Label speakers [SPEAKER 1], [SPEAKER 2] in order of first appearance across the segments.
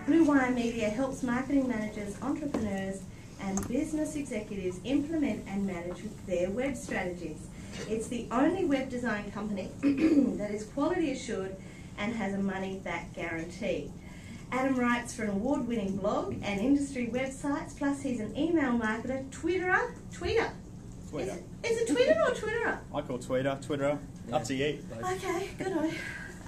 [SPEAKER 1] Blue Wire Media helps marketing managers, entrepreneurs and business executives implement and manage their web strategies. It's the only web design company that is quality assured and has a money-back guarantee. Adam writes for an award-winning blog and industry websites, plus he's an email marketer, tweeter. Is it Twitter or Twitterer?
[SPEAKER 2] I call Twitterer. Yeah. Up to you.
[SPEAKER 1] Okay, good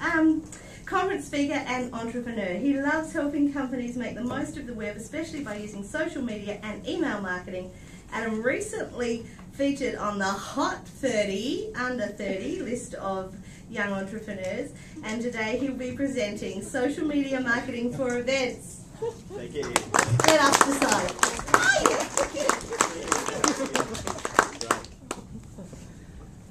[SPEAKER 1] on. Conference speaker and entrepreneur. He loves helping companies make the most of the web, especially by using social media and email marketing. Adam recently featured on the Hot 30 Under 30 list of young entrepreneurs, and today he'll be presenting social media marketing for events.
[SPEAKER 2] Thank you.
[SPEAKER 1] Get up the side.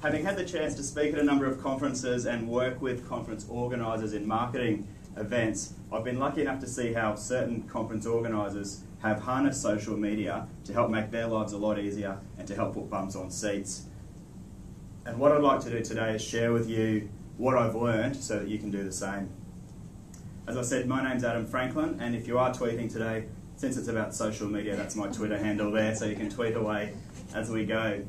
[SPEAKER 2] Having had the chance to speak at a number of conferences and work with conference organisers in marketing events, I've been lucky enough to see how certain conference organisers have harnessed social media to help make their lives a lot easier and to help put bums on seats. And what I'd like to do today is share with you what I've learned so that you can do the same. As I said, my name's Adam Franklin, and if you are tweeting today, since it's about social media, that's my Twitter handle there, so you can tweet away as we go.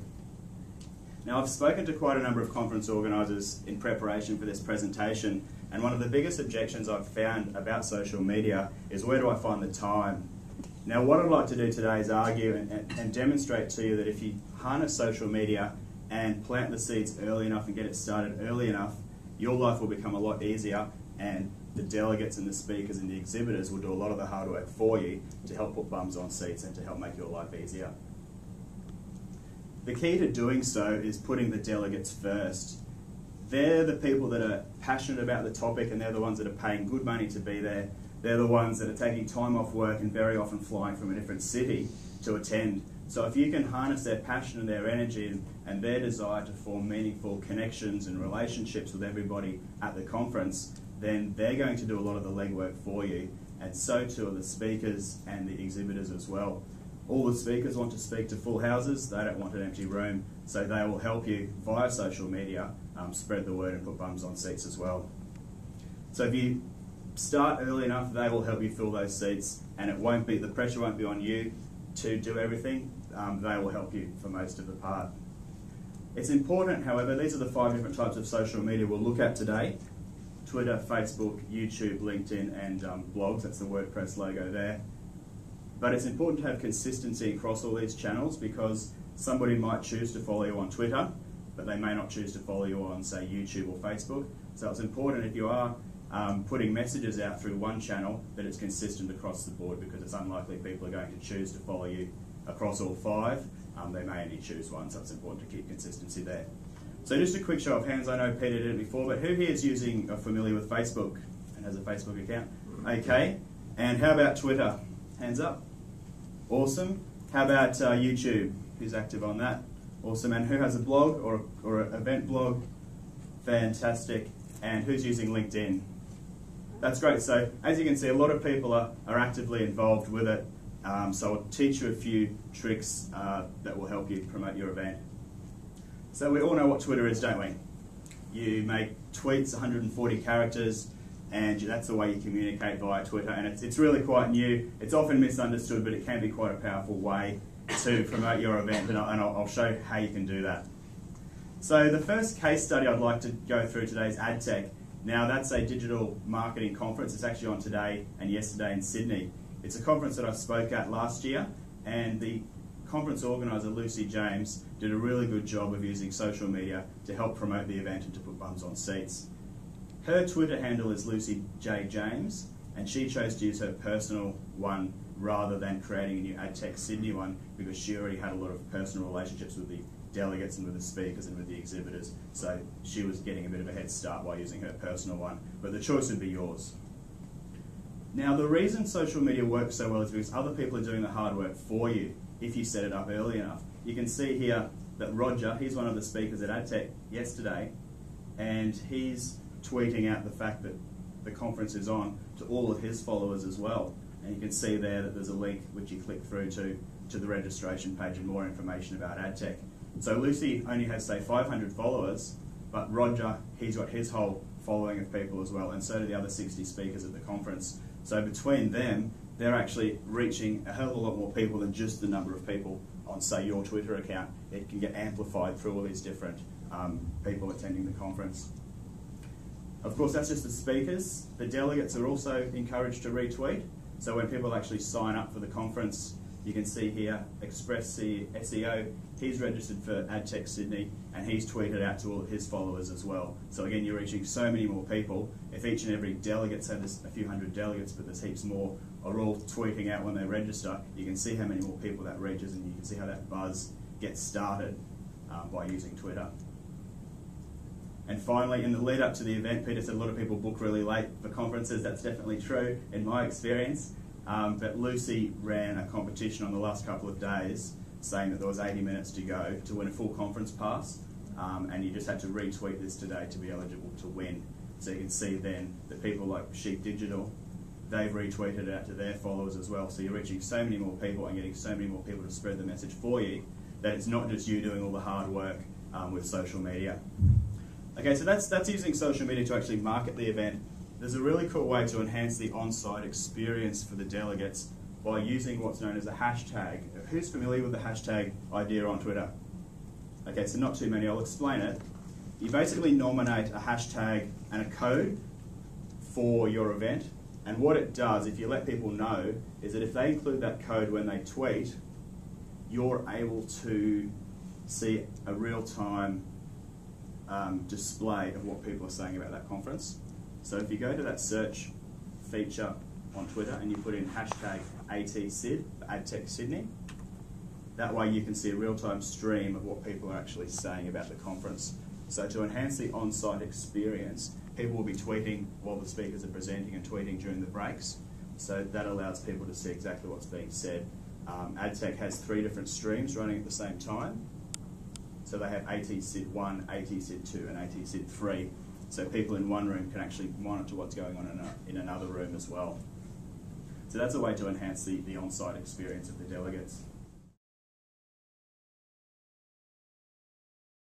[SPEAKER 2] Now, I've spoken to quite a number of conference organisers in preparation for this presentation, and one of the biggest objections I've found about social media is, where do I find the time? Now, what I'd like to do today is argue and demonstrate to you that if you harness social media and plant the seeds early enough and get it started early enough, your life will become a lot easier, and the delegates and the speakers and the exhibitors will do a lot of the hard work for you to help put bums on seats and to help make your life easier. The key to doing so is putting the delegates first. They're the people that are passionate about the topic, and they're the ones that are paying good money to be there. They're the ones that are taking time off work and very often flying from a different city to attend. So if you can harness their passion and their energy and their desire to form meaningful connections and relationships with everybody at the conference, then they're going to do a lot of the legwork for you, and so too are the speakers and the exhibitors as well. All the speakers want to speak to full houses, they don't want an empty room, so they will help you via social media spread the word and put bums on seats as well. So if you start early enough, they will help you fill those seats, and the pressure won't be on you to do everything. They will help you for most of the part. It's important, however, these are the 5 different types of social media we'll look at today: Twitter, Facebook, YouTube, LinkedIn, and blogs. That's the WordPress logo there. But it's important to have consistency across all these channels, because somebody might choose to follow you on Twitter, but they may not choose to follow you on, say, YouTube or Facebook. So it's important, if you are putting messages out through one channel, that it's consistent across the board, because it's unlikely people are going to choose to follow you across all 5. They may only choose one, so it's important to keep consistency there. So just a quick show of hands. I know Peter did it before, but who here is using or familiar with Facebook and has a Facebook account? Okay. And how about Twitter? Hands up. Awesome. How about YouTube? Who's active on that? Awesome. And who has a blog or an event blog? Fantastic. And who's using LinkedIn? That's great. So as you can see, a lot of people are actively involved with it. So I'll teach you a few tricks that will help you promote your event. So we all know what Twitter is, don't we? You make tweets, 140 characters, and that's the way you communicate via Twitter, and it's really quite new. It's often misunderstood, but it can be quite a powerful way to promote your event, and I'll show how you can do that. So the first case study I'd like to go through today is AdTech. Now, that's a digital marketing conference. It's actually on today and yesterday in Sydney. It's a conference that I spoke at last year, and the conference organiser, Lucy James, did a really good job of using social media to help promote the event and to put bums on seats. Her Twitter handle is Lucy J. James, and she chose to use her personal one rather than creating a new AdTech Sydney one, because she already had a lot of personal relationships with the delegates and with the speakers and with the exhibitors, so she was getting a bit of a head start by using her personal one, but the choice would be yours. Now, the reason social media works so well is because other people are doing the hard work for you if you set it up early enough. You can see here that Roger, he's one of the speakers at AdTech yesterday, and he's tweeting out the fact that the conference is on to all of his followers as well. And you can see there that there's a link which you click through to the registration page and more information about AdTech. So Lucy only has, say, 500 followers, but Roger, he's got his whole following of people as well, and so do the other 60 speakers at the conference. So between them, they're actually reaching a hell of a lot more people than just the number of people on, say, your Twitter account. It can get amplified through all these different people attending the conference. Of course, that's just the speakers. The delegates are also encouraged to retweet. So when people actually sign up for the conference, you can see here, Express SEO, he's registered for AdTech Sydney, and he's tweeted out to all of his followers as well. So again, you're reaching so many more people. If each and every delegate, say there's a few hundred delegates, but there's heaps more, are all tweeting out when they register, you can see how many more people that reaches, and you can see how that buzz gets started by using Twitter. And finally, in the lead up to the event, Peter said a lot of people book really late for conferences. That's definitely true in my experience. But Lucy ran a competition on the last couple of days saying that there was 80 minutes to go to win a full conference pass. And you just had to retweet this today to be eligible to win. So you can see then that people like Sheep Digital, they've retweeted it out to their followers as well. So you're reaching so many more people and getting so many more people to spread the message for you that it's not just you doing all the hard work with social media. Okay, so that's using social media to actually market the event. There's a really cool way to enhance the on-site experience for the delegates by using what's known as a hashtag. Who's familiar with the hashtag idea on Twitter? Okay, so not too many, I'll explain it. You basically nominate a hashtag and a code for your event, and what it does, if you let people know, is that if they include that code when they tweet, you're able to see a real-time display of what people are saying about that conference. So if you go to that search feature on Twitter and you put in hashtag ATSyd for AdTech Sydney, that way you can see a real-time stream of what people are actually saying about the conference. So to enhance the on-site experience, people will be tweeting while the speakers are presenting and tweeting during the breaks. So that allows people to see exactly what's being said. AdTech has 3 different streams running at the same time. So they have ATSyd 1, ATSyd 2 and ATSyd 3. So people in one room can actually monitor what's going on in another room as well. So that's a way to enhance the on-site experience of the delegates.